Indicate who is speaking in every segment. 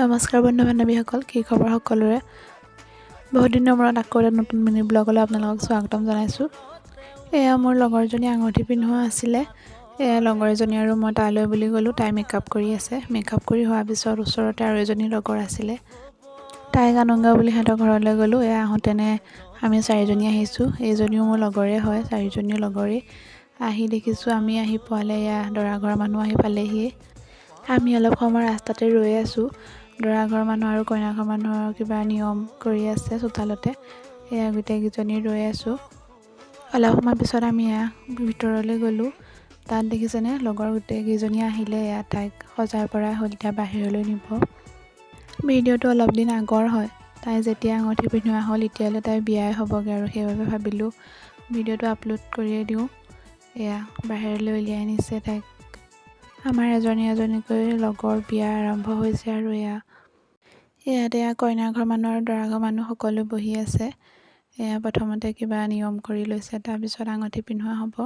Speaker 1: নমস্কাৰ বন্ধু বান্ধৱীসকল, কি খবৰ সকলোৰে? বহুত দিনৰ মূৰত আকৌ এটা নতুন মিনি ব্লগলৈ আপোনালোকক স্বাগতম জনাইছোঁ। এয়া মোৰ লগৰজনী আঙুঠি পিন্ধোৱা আছিলে। এয়া লগৰজনী আৰু মই তালৈ বুলি গ'লোঁ। তাই মেকআপ কৰি আছে। মেকআপ কৰি হোৱাৰ পিছত ওচৰতে আৰু এজনী লগৰ আছিলে, তাইক আনোগা বুলি সিহঁতৰ ঘৰলৈ গ'লোঁ। এয়া আহোঁতেনে আমি চাৰিজনী আহিছোঁ। এইজনীও মোৰ লগৰে হয়, চাৰিজনীও লগৰে। আহি দেখিছোঁ আমি আহি পোৱালে এয়া দৰা ঘৰৰ মানুহ আহি পালেহিয়ে। আমি অলপ সময় ৰাস্তাতে ৰৈ আছোঁ। দৰা ঘৰৰ মানুহ আৰু কইনা ঘৰৰ মানুহৰ কিবা নিয়ম কৰি আছে চোতালতে। এয়া গোটেইকেইজনী ৰৈ আছোঁ। অলপ সময় পিছত আমি এয়া ভিতৰলৈ গ'লোঁ। তাত দেখিছেনে লগৰ গোটেইকেইজনী আহিলে। এয়া তাইক সজাৰ পৰা হ'ল, এতিয়া বাহিৰলৈ নিব। ভিডিঅ'টো অলপ দিন আগৰ হয়। তাই যেতিয়া আঙুঠি পিন্ধোৱা হ'ল, এতিয়ালৈ তাই বিয়াই হ'বগৈ আৰু সেইবাবে ভাবিলোঁ ভিডিঅ'টো আপলোড কৰিয়ে দিওঁ। এয়া বাহিৰলৈ উলিয়াই নিছে তাইক। আমাৰ এজনী এজনীকৈ লগৰ বিয়া আৰম্ভ হৈছে আৰু ইয়াতে কইনা ঘৰ মানুহ আৰু দৰা ঘৰ মানুহ সকলো বহি আছে। এয়া প্ৰথমতে কিবা নিয়ম কৰি লৈছে, তাৰপিছত আঙুঠি পিন্ধোৱা হ'ব।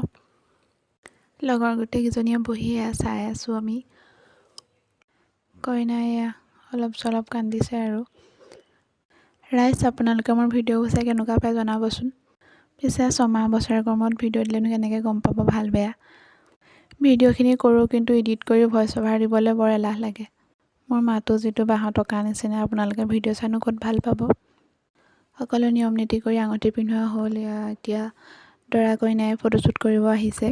Speaker 1: লগৰ গোটেইকেইজনীয়ে বহি চাই আছোঁ আমি। কইনাই অলপ চলপ কান্দিছে আৰু। ৰাইজ, আপোনালোকে মোৰ ভিডিঅ'বোৰ চাই কেনেকুৱা পায় জনাবচোন। পিছে ছমাহ বছৰেকৰ মূৰত ভিডিঅ' দিলেনো কেনেকৈ গম পাব ভাল বেয়া। ভিডিঅ'খিনি কৰোঁ, কিন্তু এডিট কৰি ভইচ অভাৰ দিবলৈ বৰ এলাহ লাগে। মোৰ মাতো যিটো বাঁহৰ টকা নিচিনা, আপোনালোকে ভিডিঅ' চাইনো ক'ত ভাল পাব। সকলো নিয়ম নীতি কৰি আঙুঠি পিন্ধোৱা হ'ল। এতিয়া দৰা কইনাই ফটোশ্বুট কৰিব আহিছে।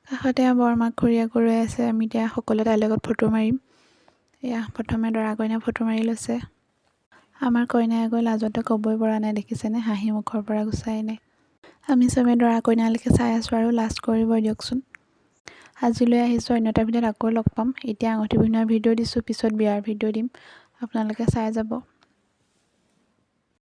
Speaker 1: কাষতে বৰমাক খুৰীয়েকো ৰৈ আছে। আমি এতিয়া সকলোৱে তাইৰ লগত ফটো মাৰিম। এয়া প্ৰথমে দৰা কইনাই ফটো মাৰি লৈছে। আমাৰ কইনাই গৈ লাজতে ক'বই পৰা নাই, দেখিছেনে, হাঁহি মুখৰ পৰা গুচাই নাই। আমি চবেই দৰা কইনালৈকে চাই আছোঁ আৰু লাজ কৰিবই দিয়কচোন। আজিলৈ আহিছোঁ, অন্য এটা ভিডিঅ'ত আকৌ লগ পাম। এতিয়া আঙুঠি পিন্ধোৱাৰ ভিডিঅ' দিছোঁ, পিছত বিয়াৰ ভিডিঅ' দিম, আপোনালোকে চাই যাব।